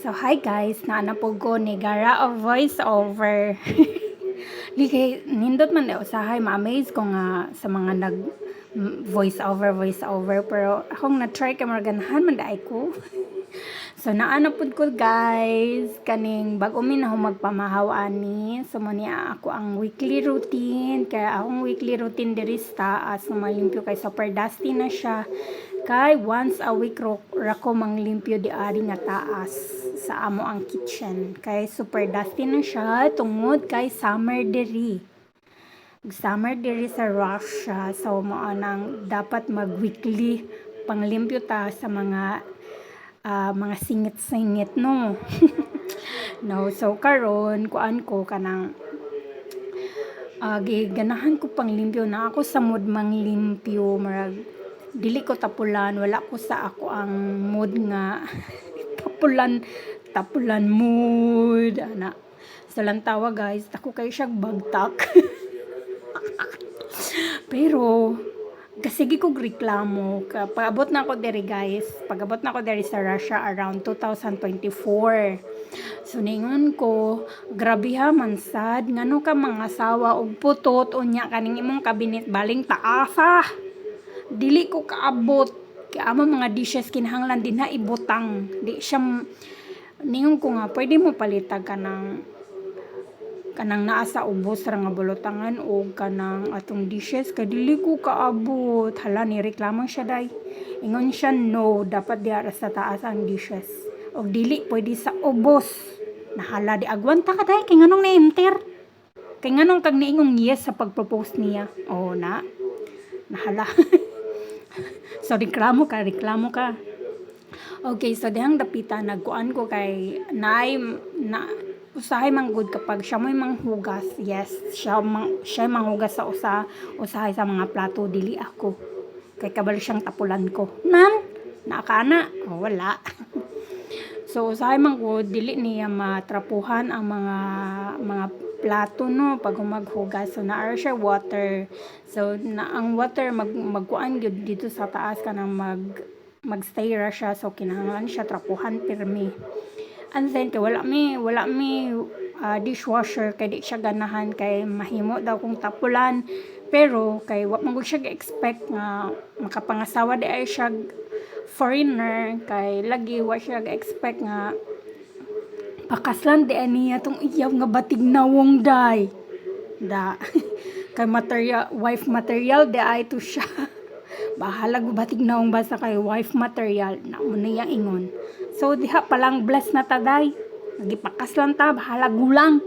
So, hi guys, naanapog ko ni Gara of voiceover. Ligay, nindot man na usahay, ma-amaze ko nga sa mga nag voiceover, pero akong na-try ka maraganahan man daay ko. So, naanapod ko guys, kaning bago min ako magpamahaw ani. So, muna ako ang weekly routine, kaya akong weekly routine diri sa taas, malimpyo kay super dusty na siya. Kay once a week rako manglimpyo di ari nga taas sa amo ang kitchen. Kay super dusty na siya tungod kay summer diri. Summer diri sa Russia. So mo nang dapat mag-weekly panglimpyo ta sa mga singit-singit no. No, so karon kuan ko kanang ganahan ko panglimpyo na ako sa mood manglimpyo marag dili ko tapulan, wala ko sa ako ang mood nga tapulan mood ana sa lantawa guys ako kay siya bagtak. Pero kasigi ko reklamo paabot na ako diri guys, pagabot na ako diri sa Russia around 2024. So ningon ko grabe ha man sad ngano ka mga asawa og putot unya kaning imong kabinet baling taasa. Dili ko kaabot kaya amo mga dishes kinahanglan din na ibutang di siya ningon ko nga pwede mo palitag kanang naa sa ubos ra nga bulutangan o kanang atong dishes kay dili ko kaabot hala ni reklamo siya day ingon siya no dapat diara sa taas ang dishes og dili pwede sa ubos nahala di agwanta ka day kay nganong na-enter kay nganong kag niingong yes sa pagpropose niya oh nahala. So reklamo ka. Okay, so dihang dapitan nagkuan ko kay usahay man good kapag siya mo'y manghugas. Yes, siya manghugas sa usahay sa mga plato dili ako. Kay kabalo siyang tapulan ko. Nan, nakana. Oh, wala. So usahay man good dili niya matrapuhan ang mga plato no pag maghugas. So naa siya water. So ang water magkuan gyud dito sa taas kanang magstay ra siya so kinahanglan siya trapuhan pirmi. And then kay wala mi dishwasher kay di siya ganahan kay mahimo daw kung tapulan pero kay wa man siya expect nga makapangasawa di ay siya foreigner kay lagi wa siya expect nga pakaslan di niya tong iyaw nga batig nawong day da kay wife material di ay to siya bahala batig nawong basta kay wife material na muna yang ingon so diha palang bless na taday nagipakaslan ta bahala gulang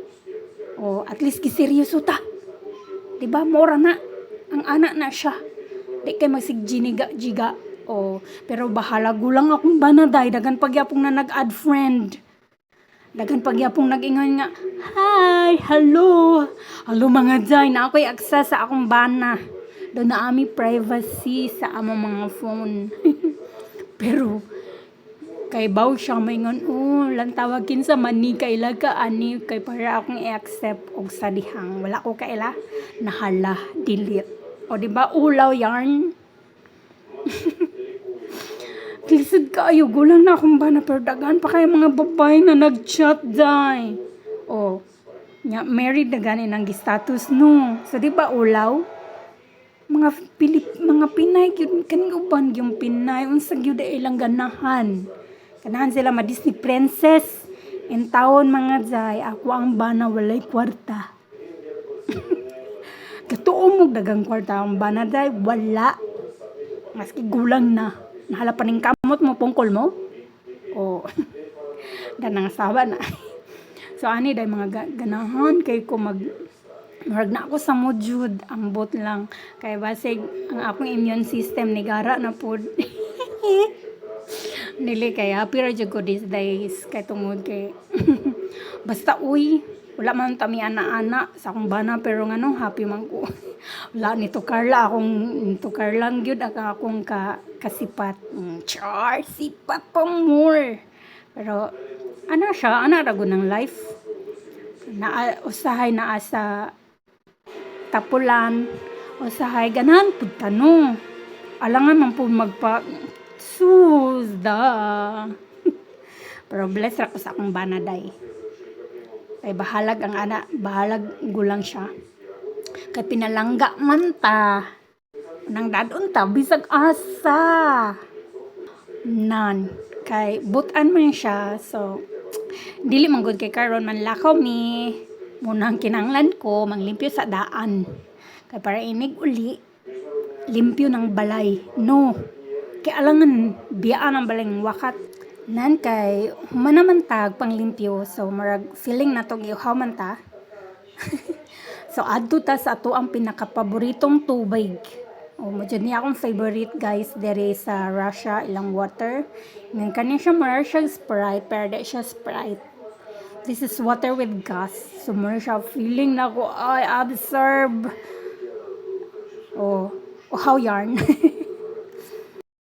o at least kiseryoso ta diba mora na ang anak na siya di kay magsigjiniga-jiga o pero bahala gulang akong banaday dagan pagyapong na nag-add friend dagan pagyapong nag-ingon nga hi hello mga jay na ako'y access sa akong bana doon na ami privacy sa among mga phone. Pero kay baw siya maingon lantawag kinsa man ni kay laga ani kay para akong i-accept og sa dihang wala ko kaila nahala delete o di ba ulaw yarn. Lisod kayo gulang na akong bana pero dagan pa kay mga babae na nag-chat day o nya married na ganin ang status no so di ba ulaw mga Pinay gyud kaning uban yung Pinay unsa gyud ilang ganahan sila ma Disney princess in taon mga jay ako ang bana walay kwarta. Katuo mo dagang kwarta ang bana jay wala maski gulang na nahala pa ning kamot mo pungkol mo o danang asawa na. So ani day mga ganahan kay ko marag na ako sa mojud ambot lang kay basig ang akong immune system ni gara na pod. Nili kay happy ra jud ko these days kay tungod kay basta wala man tami ana-ana sa akong bana pero ngano happy man ko. Wala nito Carlang gyud akong kasipat. Char sipat pa more. Pero ana ra gud ng life. Usahay na asa tapulan usahay ganan pud tanong alangan man pud magpa susda Pero bless ra ko sa akong banaday. Kay bahalag ang ana, bahalag gulang siya. Kay pinalangga man ta. Nang dadon ta, bisag asa. Nan. Kay butan man siya. So, dili man gud kay karon man lakaw mi. Munang kinanglan ko, manglimpyo sa daan. Kay para inig uli, limpyo ng balay. No. Kay alangan, biyaan ang balay ng wakat. Nan kay, humanaman tag panglimpyo. So, marag feeling na tong iuhaw man ta. So, adto ta sa ato ang pinakapaboritong tubig. O, mo dyan niya akong favorite guys. Dere sa Russia, ilang water. Ngayon, kanya siya mara siya Sprite, pero di siya Sprite. This is water with gas. So, mara siya feeling na ko, ay, absorb. O, how yarn.